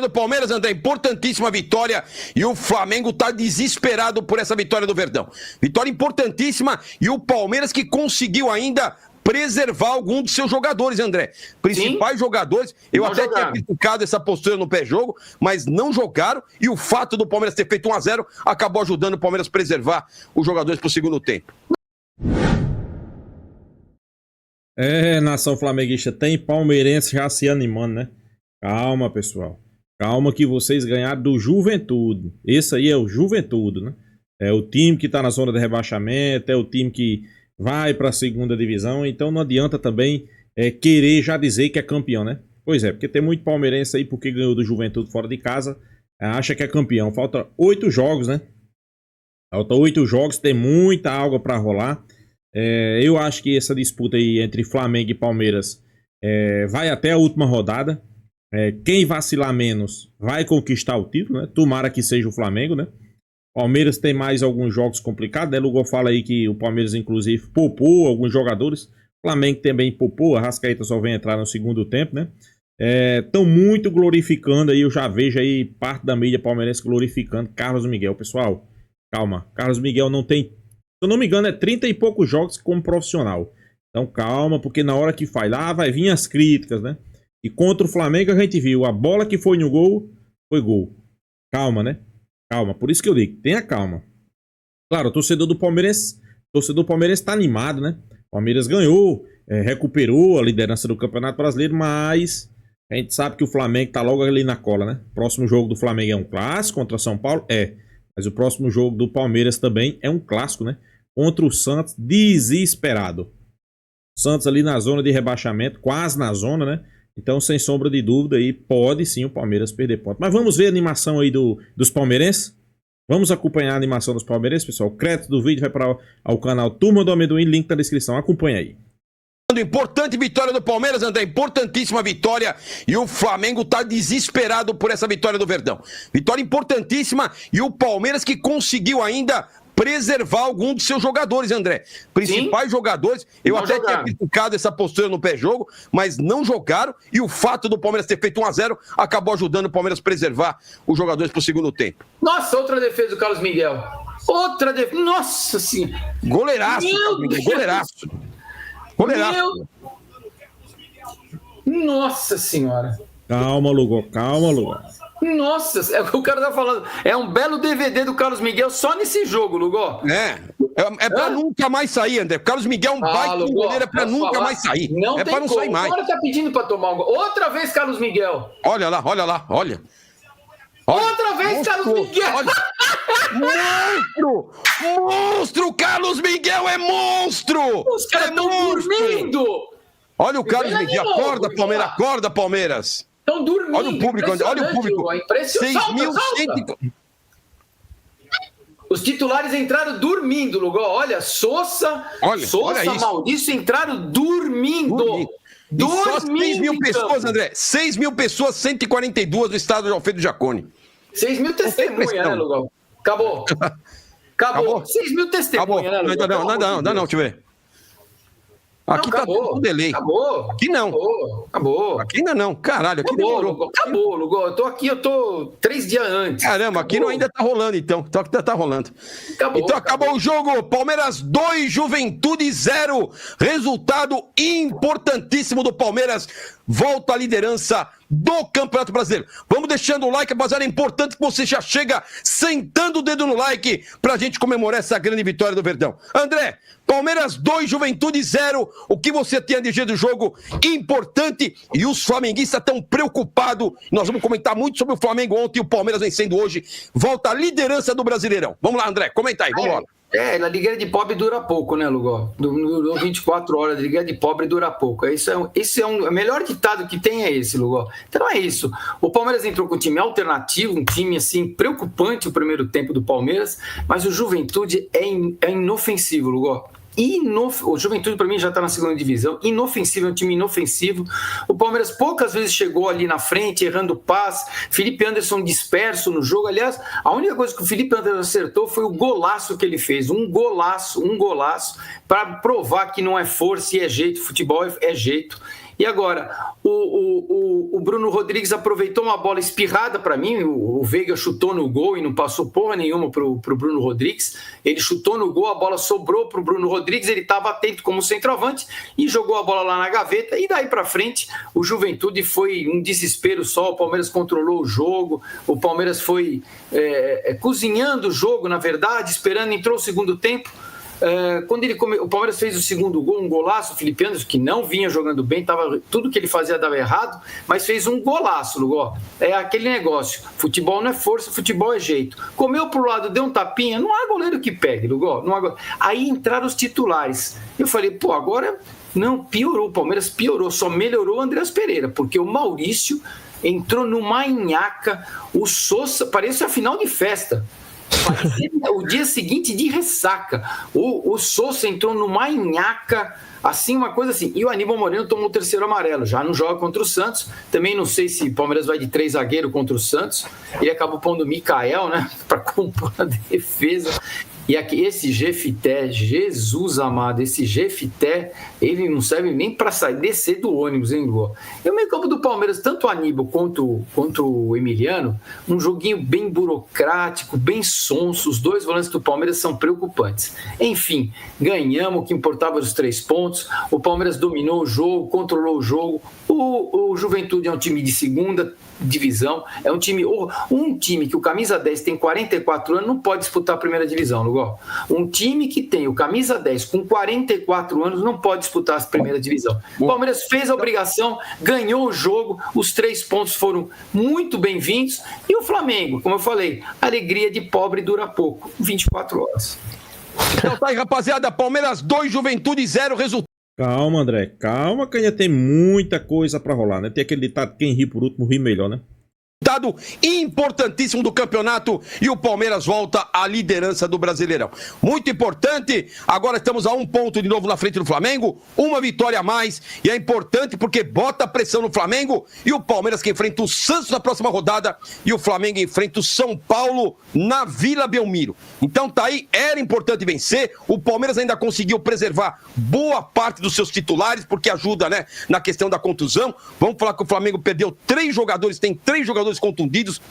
do Palmeiras, André, importantíssima vitória e o Flamengo tá desesperado por essa vitória do Verdão. Vitória importantíssima e o Palmeiras que conseguiu ainda preservar algum dos seus jogadores, André. Principais jogadores. Eu até tinha criticado essa postura no pré-jogo, mas não jogaram e o fato do Palmeiras ter feito 1-0 acabou ajudando o Palmeiras a preservar os jogadores para o segundo tempo. Nação flamenguista, tem palmeirense já se animando, né? Calma, pessoal. Calma que vocês ganharam do Juventude. Esse aí é o Juventude, né? É o time que tá na zona de rebaixamento, é o time que vai pra segunda divisão, então não adianta também querer já dizer que é campeão, né? Pois é, porque tem muito palmeirense aí porque ganhou do Juventude fora de casa, acha que é campeão. Falta 8 jogos, né? Falta 8 jogos, tem muita água pra rolar. Eu acho que essa disputa aí entre Flamengo e Palmeiras vai até a última rodada. Quem vacilar menos vai conquistar o título, né? Tomara que seja o Flamengo, né? Palmeiras tem mais alguns jogos complicados, né? Lugo fala aí que o Palmeiras, inclusive, poupou alguns jogadores. O Flamengo também poupou, a Arrascaeta só vem entrar no segundo tempo, né? Estão muito glorificando aí, eu já vejo aí parte da mídia palmeirense glorificando Carlos Miguel. Pessoal, calma, Carlos Miguel não tem, se eu não me engano, 30 e poucos jogos como profissional. Então calma, porque na hora que faz lá, vai vir as críticas, né? E contra o Flamengo a gente viu, a bola que foi no gol, foi gol. Calma, né? Calma, por isso que eu digo, tenha calma. Claro, o torcedor do Palmeiras tá animado, né? O Palmeiras ganhou, recuperou a liderança do Campeonato Brasileiro, mas a gente sabe que o Flamengo tá logo ali na cola, né? O próximo jogo do Flamengo é um clássico contra São Paulo, mas o próximo jogo do Palmeiras também é um clássico, né? Contra o Santos, desesperado. Santos ali na zona de rebaixamento, quase na zona, né? Então, sem sombra de dúvida, aí pode sim o Palmeiras perder ponto. Mas vamos ver a animação aí dos palmeirenses? Vamos acompanhar a animação dos palmeirenses, pessoal? O crédito do vídeo vai para o canal Turma do Amendoim, link na descrição. Acompanha aí. Importante vitória do Palmeiras, André, importantíssima vitória e o Flamengo tá desesperado por essa vitória do Verdão. Vitória importantíssima e o Palmeiras que conseguiu ainda preservar algum dos seus jogadores, André. Principais jogadores. Eu até tinha criticado essa postura no pré-jogo, mas não jogaram e o fato do Palmeiras ter feito 1-0 acabou ajudando o Palmeiras a preservar os jogadores para o segundo tempo. Nossa, outra defesa do Carlos Miguel. Outra defesa. Nossa senhora. Goleiraço, goleiraço. Goleiraço. Nossa senhora. Calma, Lugo, calma, Lugo. Nossa, é o que o cara tá falando. É um belo DVD do Carlos Miguel só nesse jogo, Lugo. É pra nunca mais sair, André. O Carlos Miguel é um baita goleiro, é pra nunca mais sair. Não é tem pra não sair mais. Agora tá pedindo pra tomar um gol. Outra vez, Carlos Miguel. Olha lá, olha lá, olha. Outra vez, monstro, Carlos Miguel. Olha. Monstro! Monstro! Carlos Miguel é monstro! Os caras estão dormindo! Olha o Carlos Miguel. Acorda, Palmeiras. Acorda, Palmeiras. Estão dormindo. Olha o público, olha o público. 6.100. Os titulares entraram dormindo, Lugo. Olha, Sousa, Maurício entraram dormindo. E só 6 mil pessoas, André. 6 mil pessoas, 142 do estado de Alfredo Jaconi. 6 mil testemunhas, né, Lugo? Acabou. 6 mil testemunhas, né, Lugo? Não, deixa eu ver. Aqui tá tudo com delay. Acabou. Aqui não. Acabou. Aqui ainda não. Caralho, aqui demorou. Acabou, Lugo. Eu tô 3 dias antes. Caramba, aqui não ainda tá rolando, então. Então ainda tá rolando. Acabou o jogo. Palmeiras 2, Juventude 0. Resultado importantíssimo do Palmeiras. Volta à liderança do Campeonato Brasileiro. Vamos deixando o like, rapaziada. É importante que você já chega sentando o dedo no like pra gente comemorar essa grande vitória do Verdão. André, Palmeiras 2, Juventude 0. O que você tem a dizer do jogo importante? E os flamenguistas estão preocupados. Nós vamos comentar muito sobre o Flamengo ontem e o Palmeiras vencendo hoje. Volta à liderança do Brasileirão. Vamos lá, André, comenta aí, vamos lá. Na Liga de Pobre dura pouco, né, Lugo? Durou 24 horas, a Liga de Pobre dura pouco. O melhor ditado que tem é esse, Lugo. Então é isso. O Palmeiras entrou com um time alternativo, um time, assim, preocupante o primeiro tempo do Palmeiras, mas o Juventude é inofensivo, Lugo. O Juventude, para mim, já está na segunda divisão. Inofensivo, é um time inofensivo. O Palmeiras poucas vezes chegou ali na frente, errando passe. Felipe Anderson disperso no jogo. Aliás, a única coisa que o Felipe Anderson acertou foi o golaço que ele fez. Um golaço, para provar que não é força e é jeito. Futebol é jeito. E agora, o Bruno Rodrigues aproveitou uma bola espirrada para mim, o Veiga chutou no gol e não passou porra nenhuma pro Bruno Rodrigues, ele chutou no gol, a bola sobrou pro Bruno Rodrigues, ele estava atento como centroavante e jogou a bola lá na gaveta, e daí para frente o Juventude foi um desespero só, o Palmeiras controlou o jogo, o Palmeiras foi cozinhando o jogo, na verdade, esperando, entrou o segundo tempo. Quando o Palmeiras fez o segundo gol, um golaço, o Felipe Anderson, que não vinha jogando bem, tudo que ele fazia dava errado, mas fez um golaço, Lugó. É aquele negócio, futebol não é força, futebol é jeito. Comeu pro lado, deu um tapinha, não há goleiro que pegue, Lugó. Aí entraram os titulares. Eu falei, agora não, piorou, o Palmeiras piorou, só melhorou o Andreas Pereira, porque o Maurício entrou numa nhaca, o Sousa, parece a final de festa. O dia seguinte de ressaca, o Sousa entrou numa nhaca, assim, uma coisa assim, e o Aníbal Moreno tomou o terceiro amarelo, já não joga contra o Santos, também não sei se o Palmeiras vai de 3 zagueiros contra o Santos, ele acabou pondo o Mikael, né, para compor a defesa. E aqui, esse Jefité, Jesus amado, esse Jefité, ele não serve nem para descer do ônibus, hein, Lugó? E o meio campo do Palmeiras, tanto o Aníbal quanto o Emiliano, um joguinho bem burocrático, bem sonso, os dois volantes do Palmeiras são preocupantes. Enfim, ganhamos, o que importava os 3 pontos, o Palmeiras dominou o jogo, controlou o jogo, o Juventude é um time de segunda divisão, é um time que o camisa 10 tem 44 anos, não pode disputar a primeira divisão, Lugó. Um time que tem o camisa 10 com 44 anos não pode disputar a primeira divisão. O Palmeiras fez a obrigação, ganhou o jogo, os 3 pontos foram muito bem-vindos, e o Flamengo, como eu falei, alegria de pobre dura pouco, 24 horas. Então tá aí, rapaziada, Palmeiras 2, Juventude 0, resultado. Calma, André, calma, que ainda tem muita coisa pra rolar, né? Tem aquele ditado, quem ri por último ri melhor, né? Resultado importantíssimo do campeonato e o Palmeiras volta à liderança do Brasileirão. Muito importante, agora estamos a 1 ponto de novo na frente do Flamengo, uma vitória a mais, e é importante porque bota pressão no Flamengo, e o Palmeiras que enfrenta o Santos na próxima rodada, e o Flamengo enfrenta o São Paulo na Vila Belmiro. Então tá aí, era importante vencer, o Palmeiras ainda conseguiu preservar boa parte dos seus titulares, porque ajuda, né, na questão da contusão. Vamos falar que o Flamengo perdeu 3 jogadores, tem 3 jogadores contundidos,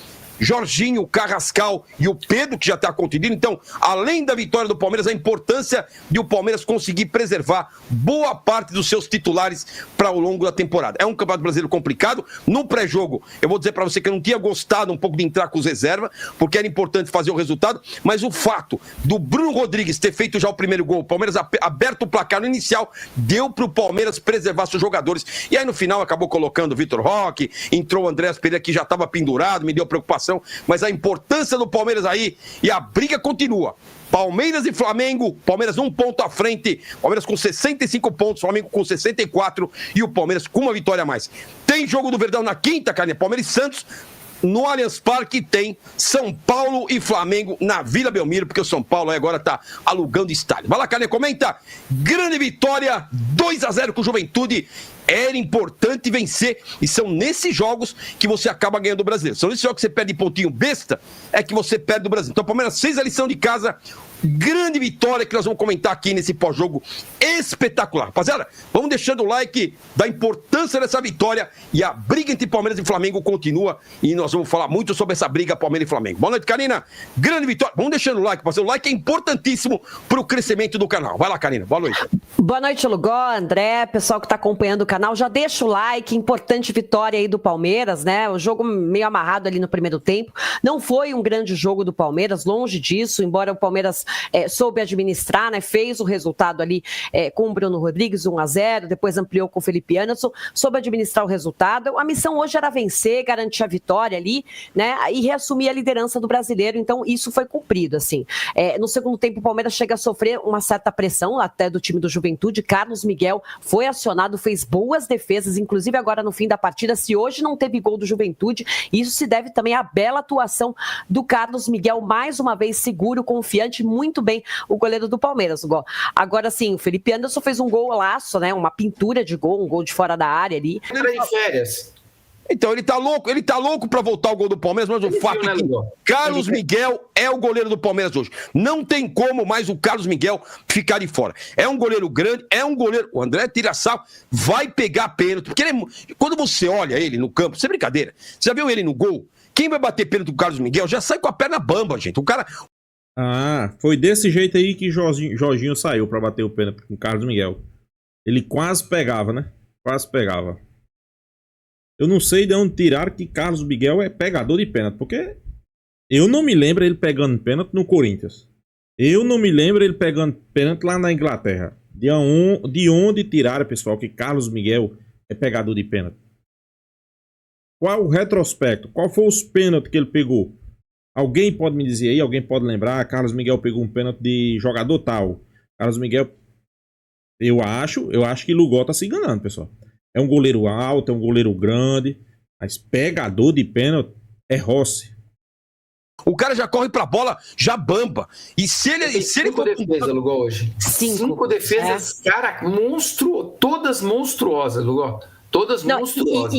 Jorginho, Carrascal e o Pedro, que já está contundido. Então, além da vitória do Palmeiras, a importância de o Palmeiras conseguir preservar boa parte dos seus titulares para o longo da temporada. É um campeonato brasileiro complicado. No pré-jogo, eu vou dizer para você que eu não tinha gostado um pouco de entrar com os reservas, porque era importante fazer o resultado, mas o fato do Bruno Rodrigues ter feito já o primeiro gol, o Palmeiras aberto o placar no inicial, deu para o Palmeiras preservar seus jogadores. E aí no final acabou colocando o Vitor Roque, entrou o Andreas Pereira, que já estava pendurado, me deu preocupação, mas a importância do Palmeiras aí, e a briga continua. Palmeiras e Flamengo, Palmeiras 1 ponto à frente, Palmeiras com 65 pontos, Flamengo com 64 e o Palmeiras com uma vitória a mais. Tem jogo do Verdão na quinta, cara, Palmeiras e Santos. No Allianz Parque tem São Paulo e Flamengo na Vila Belmiro, porque o São Paulo agora tá alugando estádio. Vai lá, Carne, comenta. Grande vitória, 2-0 com o Juventude. Era importante vencer, e são nesses jogos que você acaba ganhando o brasileiro. São nesses jogos que você perde pontinho besta, é que você perde o Brasil. Então, o Palmeiras fez a lição de casa. Grande vitória que nós vamos comentar aqui nesse pós-jogo espetacular. Rapaziada, vamos deixando o like da importância dessa vitória, e a briga entre Palmeiras e Flamengo continua, e nós vamos falar muito sobre essa briga Palmeiras e Flamengo. Boa noite, Karina. Grande vitória. Vamos deixando o like, o like é importantíssimo para o crescimento do canal. Vai lá, Karina. Boa noite. Boa noite, Lugó, André, pessoal que está acompanhando o canal. Já deixa o like, importante vitória aí do Palmeiras, né? O jogo meio amarrado ali no primeiro tempo. Não foi um grande jogo do Palmeiras, longe disso, embora o Palmeiras soube administrar, né? Fez o resultado ali com o Bruno Rodrigues, 1-0, depois ampliou com o Felipe Anderson, soube administrar o resultado. A missão hoje era vencer, garantir a vitória ali, né? E reassumir a liderança do brasileiro, então isso foi cumprido, assim. No segundo tempo, o Palmeiras chega a sofrer uma certa pressão até do time do Juventude. Carlos Miguel foi acionado, fez boas defesas, inclusive agora no fim da partida. Se hoje não teve gol do Juventude, isso se deve também à bela atuação do Carlos Miguel, mais uma vez seguro, confiante, muito bem o goleiro do Palmeiras. Agora sim, o Felipe Anderson fez um golaço, né? Uma pintura de gol, um gol de fora da área ali. Era de férias. Então, ele tá louco pra voltar o gol do Palmeiras, mas o fato é que Carlos Miguel é o goleiro do Palmeiras hoje. Não tem como mais o Carlos Miguel ficar de fora. É um goleiro grande, é um goleiro... O André tira sarro, vai pegar pênalti, porque quando você olha ele no campo, sem brincadeira, você já viu ele no gol? Quem vai bater pênalti do Carlos Miguel já sai com a perna bamba, gente. O cara... Ah, foi desse jeito aí que Jorginho saiu pra bater o pênalti com o Carlos Miguel. Ele quase pegava, né? Quase pegava. Eu não sei de onde tiraram que Carlos Miguel é pegador de pênalti, porque eu não me lembro ele pegando pênalti no Corinthians. Eu não me lembro ele pegando pênalti lá na Inglaterra. De onde tiraram, pessoal, que Carlos Miguel é pegador de pênalti? Qual o retrospecto? Qual foi os pênaltis que ele pegou? Alguém pode me dizer aí? Alguém pode lembrar? Carlos Miguel pegou um pênalti de jogador tal. Carlos Miguel... Eu acho que Lugol tá se enganando, pessoal. É um goleiro alto, é um goleiro grande, mas pegador de pênalti é Rossi. O cara já corre pra bola, já bamba. E se ele Cinco defesas, Lugol, hoje. Cinco defesas, cara, todas monstruosas, Lugol. Todas monstruosas.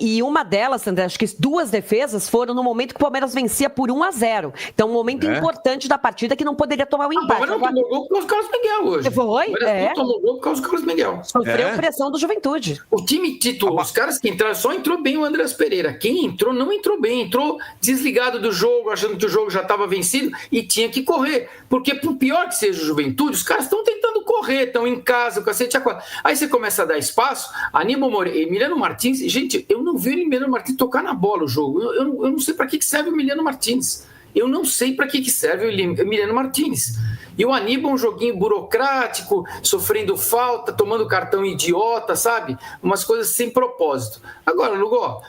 E uma delas, André, acho que 2 defesas foram no momento que o Palmeiras vencia por 1-0. Então, um momento importante da partida que não poderia tomar o empate. Agora não tomou gol por causa do Carlos Miguel hoje. Foi? Não tomou gol por causa do Carlos Miguel. Sofreu pressão do Juventude. O time titular, os caras que entraram, só entrou bem o Andrés Pereira. Quem entrou, não entrou bem. Entrou desligado do jogo, achando que o jogo já estava vencido e tinha que correr. Porque, por pior que seja o Juventude, os caras estão tentando correr, estão em casa, o cacete A4. Aí você começa a dar espaço, Aníbal Moreira, Emiliano Martins, gente, eu não vi o Emiliano Martins tocar na bola o jogo. Eu não sei para que serve o Emiliano Martins. Eu não sei para que serve o Emiliano Martins. E o Aníbal, um joguinho burocrático, sofrendo falta, tomando cartão idiota, sabe? Umas coisas sem propósito. Agora, Lugol,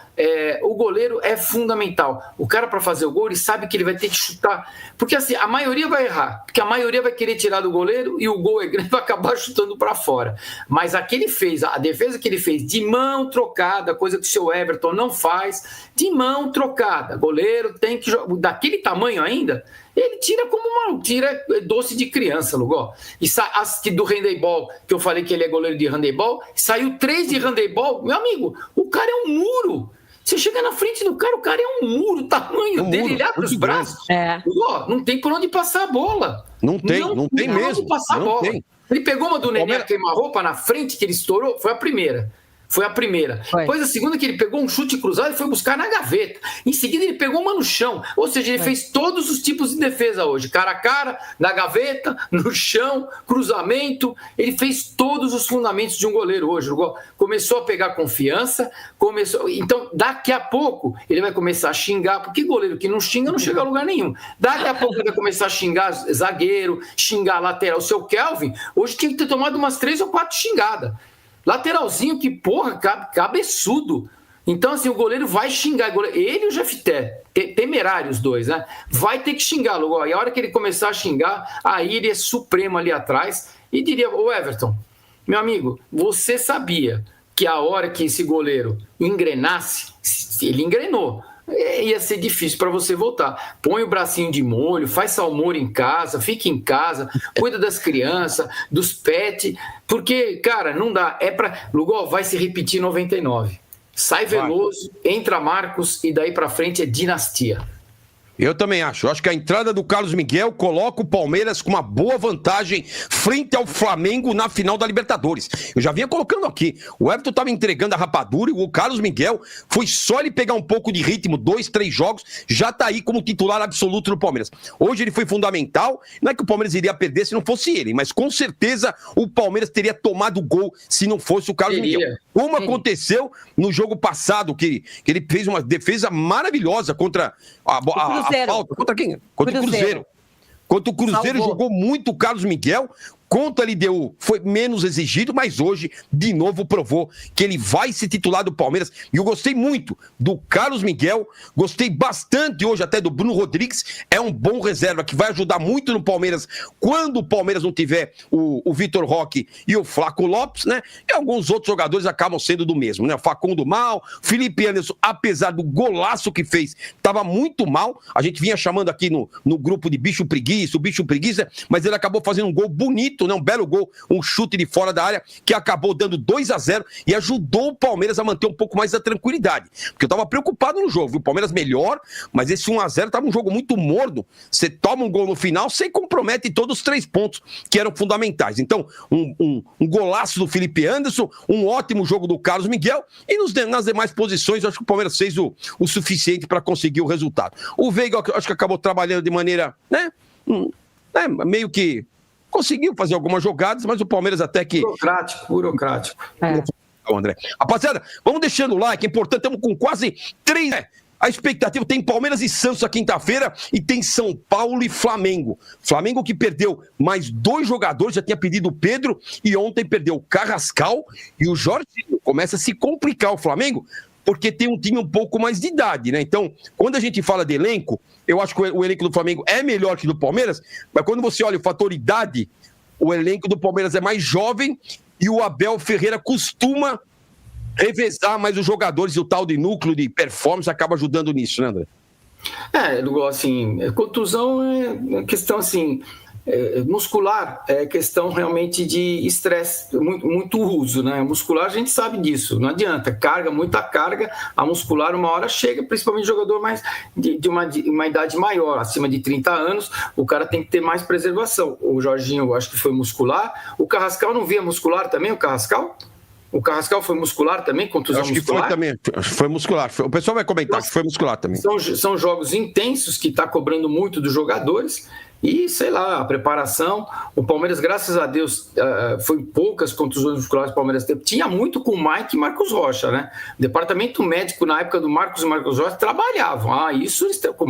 o goleiro é fundamental. O cara, para fazer o gol, ele sabe que ele vai ter que chutar. Porque assim, a maioria vai errar. Porque a maioria vai querer tirar do goleiro e o gol é grande, vai acabar chutando para fora. Mas a defesa que ele fez de mão trocada, coisa que o seu Everton não faz, de mão trocada. Goleiro tem que jogar daquele tamanho ainda. Ele tira tira doce de criança, Lugol. E do handebol, que eu falei que ele é goleiro de handebol, saiu 3 de handebol. Meu amigo, o cara é um muro. Você chega na frente do cara, o cara é um muro. O tamanho dele, ele abre os braços. Lugol, não tem por onde passar a bola. Não tem mesmo. Passar a bola. Ele pegou uma do Nenê queima-roupa na frente, que ele estourou, foi a primeira. Depois a segunda que ele pegou um chute cruzado e foi buscar na gaveta. Em seguida ele pegou uma no chão. Ou seja, ele fez todos os tipos de defesa hoje. Cara a cara, na gaveta, no chão, cruzamento. Ele fez todos os fundamentos de um goleiro hoje. Começou a pegar confiança. Então, daqui a pouco, ele vai começar a xingar. Porque goleiro que não xinga não chega a lugar nenhum. Daqui a pouco ele vai começar a xingar zagueiro, xingar lateral. O seu Kelvin, hoje tinha que ter tomado umas 3 ou 4 xingadas. Lateralzinho que, porra, cabeçudo. Então, assim, o goleiro vai xingar. Ele e o Jefté, temerários dois, né? Vai ter que xingar, Lugol. E a hora que ele começar a xingar, aí ele é supremo ali atrás. E diria, ô Everton, meu amigo, você sabia que a hora que esse goleiro engrenasse, ele engrenou, ia ser difícil para você voltar. Põe o bracinho de molho, faz salmoura em casa, fica em casa, cuida das crianças, dos pets, porque, cara, não dá. Lugol, vai se repetir 99. Sai Veloso, entra Marcos e daí para frente é dinastia. Eu também acho. Eu acho que a entrada do Carlos Miguel coloca o Palmeiras com uma boa vantagem frente ao Flamengo na final da Libertadores. Eu já vinha colocando aqui. O Everton estava entregando a rapadura e o Carlos Miguel foi só ele pegar um pouco de ritmo, 2, 3 jogos, já tá aí como titular absoluto do Palmeiras. Hoje ele foi fundamental. Não é que o Palmeiras iria perder se não fosse ele, mas com certeza o Palmeiras teria tomado gol se não fosse o Carlos Miguel. Como aconteceu no jogo passado, que ele fez uma defesa maravilhosa contra a falta. Contra quem? Contra o Cruzeiro. Contra o Cruzeiro jogou muito o Carlos Miguel. Contra a LDU foi menos exigido, mas hoje, de novo, provou que ele vai ser titular do Palmeiras. E eu gostei muito do Carlos Miguel, gostei bastante hoje até do Bruno Rodrigues. É um bom reserva que vai ajudar muito no Palmeiras quando o Palmeiras não tiver o Vitor Roque e o Flaco Lopes, né? E alguns outros jogadores acabam sendo do mesmo, né? O Facundo mal, Felipe Anderson, apesar do golaço que fez, estava muito mal. A gente vinha chamando aqui no grupo de bicho preguiça, o bicho preguiça, mas ele acabou fazendo um gol bonito bonito, né? Um belo gol, um chute de fora da área, que acabou dando 2-0 e ajudou o Palmeiras a manter um pouco mais da tranquilidade. Porque eu tava preocupado no jogo, viu? O Palmeiras melhor, mas esse 1-0 tava um jogo muito morno. Você toma um gol no final, você compromete todos os 3 pontos que eram fundamentais. Então, um golaço do Felipe Anderson, um ótimo jogo do Carlos Miguel, e nas demais posições, eu acho que o Palmeiras fez o suficiente para conseguir o resultado. O Veiga, eu acho que acabou trabalhando de maneira, né, meio que conseguiu fazer algumas jogadas, mas o Palmeiras até que... Burocrático. André. Rapaziada, vamos deixando o like, é importante, estamos com quase 3... A expectativa tem Palmeiras e Santos na quinta-feira e tem São Paulo e Flamengo. Flamengo que perdeu mais 2 jogadores, já tinha pedido o Pedro e ontem perdeu o Carrascal e o Jorginho. Começa a se complicar o Flamengo porque tem um time um pouco mais de idade, né? Então, quando a gente fala de elenco, eu acho que o elenco do Flamengo é melhor que o do Palmeiras, mas quando você olha o fator idade, o elenco do Palmeiras é mais jovem e o Abel Ferreira costuma revezar mais os jogadores e o tal de núcleo de performance acaba ajudando nisso, né, André? Assim, contusão é questão assim, muscular é questão realmente de estresse, muito uso, né? Muscular a gente sabe disso, não adianta, muita carga, a muscular uma hora chega, principalmente jogador mais de uma idade maior, acima de 30 anos, o cara tem que ter mais preservação. O Jorginho, eu acho que foi muscular, o Carrascal não via muscular também, o Carrascal? O Carrascal foi muscular também, contusão muscular? Acho que foi também, foi muscular. O pessoal vai comentar que foi muscular também. São jogos intensos que está cobrando muito dos jogadores e, sei lá, a preparação. O Palmeiras, graças a Deus, foi poucas contusões musculares que o Palmeiras teve. Tinha muito com o Mike e Marcos Rocha, né? O departamento médico, na época do Marcos e Marcos Rocha, trabalhavam. Isso eles com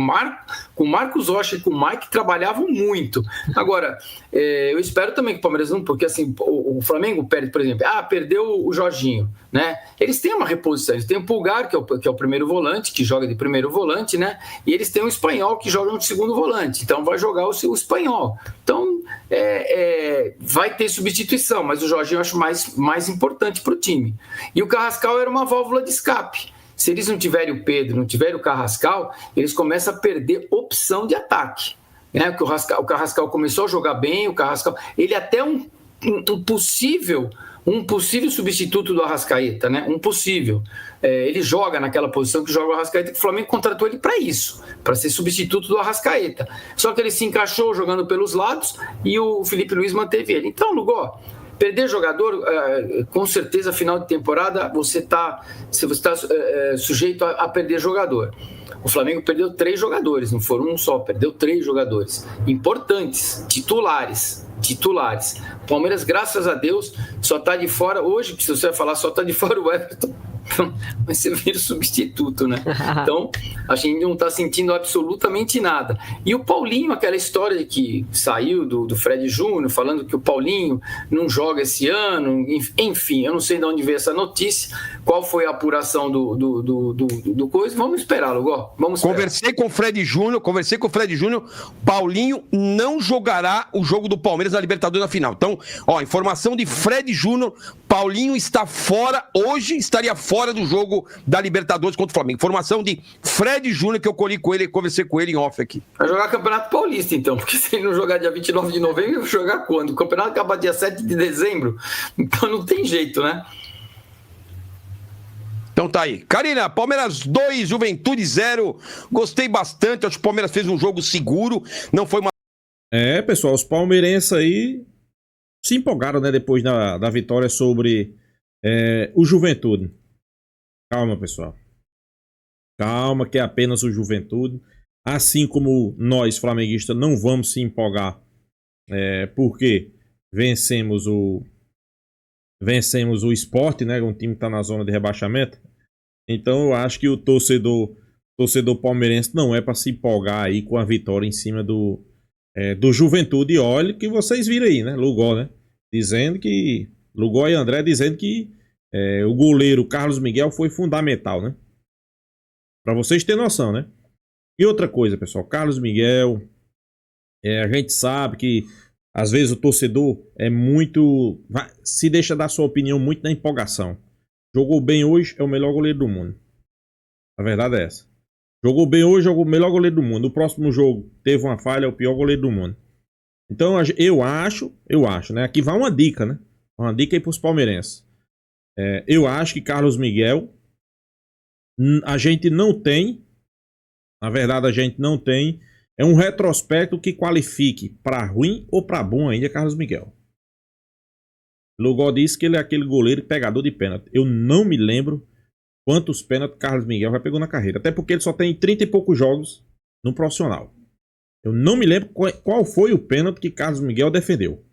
o Marcos Rocha e com o Mike trabalhavam muito. Agora, eu espero também que o Palmeiras não, porque assim, o Flamengo perde, por exemplo, perdeu o Jorginho, né? Eles têm uma reposição, eles têm o Pulgar, que é o primeiro volante, que joga de primeiro volante, né? E eles têm o Espanhol, que joga de segundo volante. Então vai jogar o Espanhol. Então vai ter substituição, mas o Jorginho eu acho mais importante para o time. E o Carrascal era uma válvula de escape. Se eles não tiverem o Pedro, não tiverem o Carrascal, eles começam a perder opção de ataque. Né? Porque o Carrascal começou a jogar bem, o Carrascal, ele é até um possível substituto do Arrascaeta, né? Um possível. Ele joga naquela posição que joga o Arrascaeta, que o Flamengo contratou ele para isso, para ser substituto do Arrascaeta. Só que ele se encaixou jogando pelos lados e o Felipe Luiz manteve ele. Então, Lugó, perder jogador, com certeza, final de temporada, você está sujeito a perder jogador. O Flamengo perdeu 3 jogadores, não foram um só, perdeu 3 jogadores importantes, titulares. O Palmeiras, graças a Deus, só está de fora, hoje, se você vai falar, só está de fora o Everton, mas você vira substituto, né? Então, a gente não está sentindo absolutamente nada. E o Paulinho, aquela história de que saiu do Fred Júnior, falando que o Paulinho não joga esse ano, enfim, eu não sei de onde veio essa notícia, qual foi a apuração do coisa, vamos esperar, Lugó, vamos esperar. Conversei com o Fred Júnior, Paulinho não jogará o jogo do Palmeiras na Libertadores na final. Então, informação de Fred Júnior, Paulinho está fora, hoje estaria fora do jogo da Libertadores contra o Flamengo. Informação de Fred Júnior que eu colhi com ele, conversei com ele em off aqui. Vai jogar Campeonato Paulista, então, porque se ele não jogar dia 29 de novembro, vai jogar quando? O campeonato acaba dia 7 de dezembro, então não tem jeito, né? Então tá aí. Karina, Palmeiras 2, Juventude 0. Gostei bastante, acho que o Palmeiras fez um jogo seguro, não foi uma... Pessoal, os palmeirenses aí se empolgaram, né, depois da vitória sobre o Juventude. Calma, pessoal. Calma, que é apenas o Juventude. Assim como nós, flamenguistas, não vamos se empolgar porque vencemos o Sport, né? Um time que está na zona de rebaixamento. Então eu acho que o torcedor palmeirense não é para se empolgar aí com a vitória em cima do Juventude. E olha que vocês viram aí, né? Lugó, né? Lugó e André dizendo que o goleiro Carlos Miguel foi fundamental, né? Para vocês terem noção, né? E outra coisa, pessoal, Carlos Miguel, a gente sabe que às vezes o torcedor se deixa dar sua opinião muito na empolgação. Jogou bem hoje, é o melhor goleiro do mundo. A verdade é essa. Jogou bem hoje, é o melhor goleiro do mundo. No próximo jogo, teve uma falha, é o pior goleiro do mundo. Então eu acho, né? Aqui vai uma dica, né? Uma dica aí pros palmeirenses. Eu acho que Carlos Miguel, a gente não tem, na verdade a gente não tem, é um retrospecto que qualifique para ruim ou para bom ainda Carlos Miguel. Lugol disse que ele é aquele goleiro pegador de pênalti. Eu não me lembro quantos pênaltis Carlos Miguel já pegou na carreira. Até porque ele só tem 30 e poucos jogos no profissional. Eu não me lembro qual foi o pênalti que Carlos Miguel defendeu.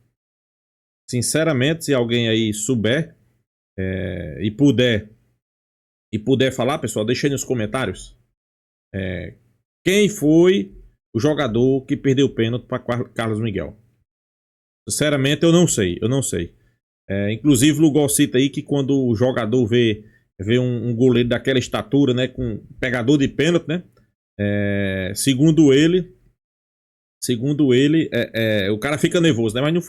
Sinceramente, se alguém aí souber e puder falar, pessoal, deixa aí nos comentários. Quem foi o jogador que perdeu o pênalti para Carlos Miguel? Sinceramente, eu não sei. Inclusive, o Lugol cita aí que quando o jogador vê um goleiro daquela estatura, né, com pegador de pênalti, né, segundo ele, o cara fica nervoso, né, mas não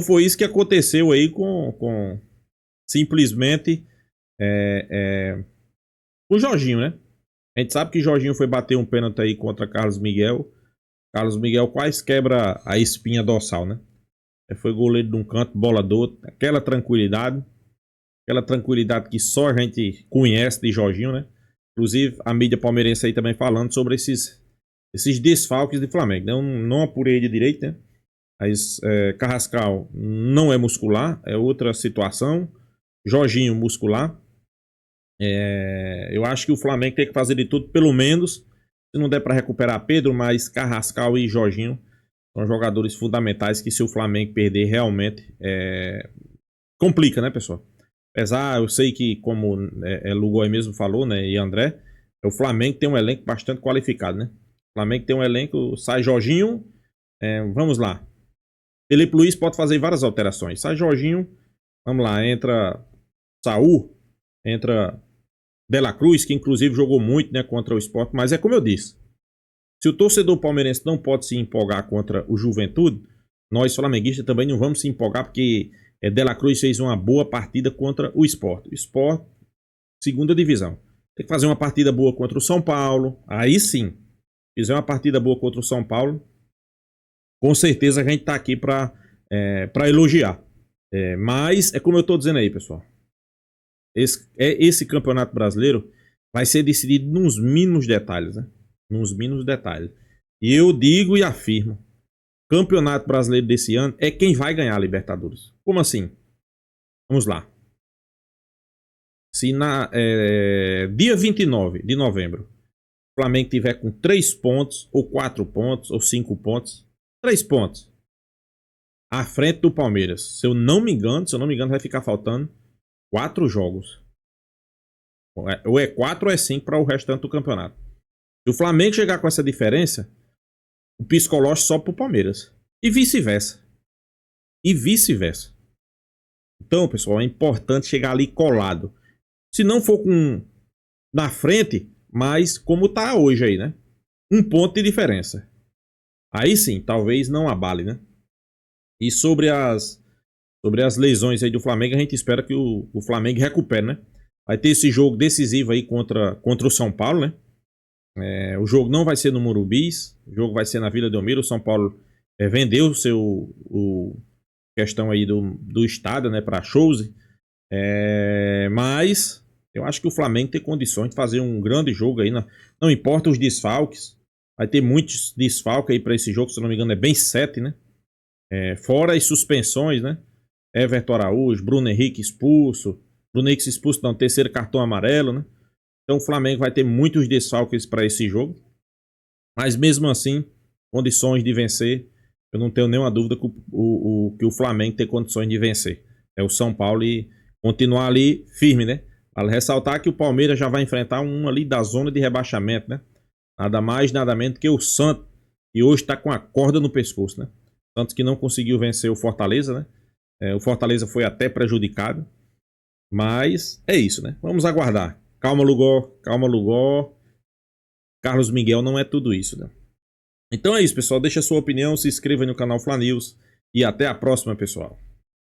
foi isso que aconteceu aí com simplesmente o Jorginho, né? A gente sabe que Jorginho foi bater um pênalti aí contra Carlos Miguel. Carlos Miguel quase quebra a espinha dorsal, né? Foi goleiro de um canto, bolador, aquela tranquilidade que só a gente conhece de Jorginho, né? Inclusive a mídia palmeirense aí também falando sobre esses desfalques de Flamengo. Não apurei de direito, né? Mas Carrascal não é muscular, é outra situação. Jorginho muscular. Eu acho que o Flamengo tem que fazer de tudo, pelo menos, se não der para recuperar Pedro, mas Carrascal e Jorginho são jogadores fundamentais que, se o Flamengo perder, realmente complica, né, pessoal? Apesar, eu sei que, como Lugol mesmo falou, né, e André, o Flamengo tem um elenco bastante qualificado, né? O Flamengo tem um elenco, sai Jorginho, vamos lá. Felipe Luiz pode fazer várias alterações. Sai Jorginho, vamos lá, entra Saul, entra De La Cruz, que inclusive jogou muito, né, contra o Sport, mas é como eu disse. Se o torcedor palmeirense não pode se empolgar contra o Juventude, nós flamenguistas também não vamos se empolgar, porque De La Cruz fez uma boa partida contra o Sport. O Sport, segunda divisão. Tem que fazer uma partida boa contra o São Paulo. Aí sim, fizer uma partida boa contra o São Paulo, com certeza a gente tá aqui para elogiar. Mas é como eu tô dizendo aí, pessoal. Esse campeonato brasileiro vai ser decidido nos mínimos detalhes, né? Nos mínimos detalhes. E eu digo e afirmo: campeonato brasileiro desse ano é quem vai ganhar a Libertadores. Como assim? Vamos lá. Se dia 29 de novembro o Flamengo tiver com 3 pontos, ou 4 pontos, ou 5 pontos, 3 pontos à frente do Palmeiras, se eu não me engano, vai ficar faltando 4 jogos. Ou é 4 ou é 5 para o restante do campeonato. Se o Flamengo chegar com essa diferença, o psicológico sobe para o Palmeiras. E vice-versa. Então, pessoal, é importante chegar ali colado. Se não for na frente, mas como tá hoje aí, né? 1 ponto de diferença. Aí sim, talvez não abale, né? E sobre as lesões aí do Flamengo, a gente espera que o Flamengo recupere, né? Vai ter esse jogo decisivo aí contra o São Paulo, né? O jogo não vai ser no Morumbi, o jogo vai ser na Vila Belmiro. O São Paulo vendeu questão aí do estádio, né, para shows. Mas eu acho que o Flamengo tem condições de fazer um grande jogo aí. Não importa os desfalques, vai ter muitos desfalques aí para esse jogo, se não me engano é bem 7, né? Fora as suspensões, né? Everton Araújo, Bruno Henrique expulso. Bruno Henrique expulso, não, terceiro cartão amarelo, né? Então o Flamengo vai ter muitos desfalques para esse jogo. Mas mesmo assim, condições de vencer, eu não tenho nenhuma dúvida que o Flamengo tem condições de vencer. É o São Paulo e continuar ali firme, né? Vale ressaltar que o Palmeiras já vai enfrentar um ali da zona de rebaixamento, né? Nada mais, nada menos que o Santos, que hoje está com a corda no pescoço, né? Santos que não conseguiu vencer o Fortaleza, né? O Fortaleza foi até prejudicado. Mas é isso, né? Vamos aguardar. Calma, Lugol. Carlos Miguel não é tudo isso, né? Então é isso, pessoal. Deixa a sua opinião, se inscreva no canal Fla News e até a próxima, pessoal.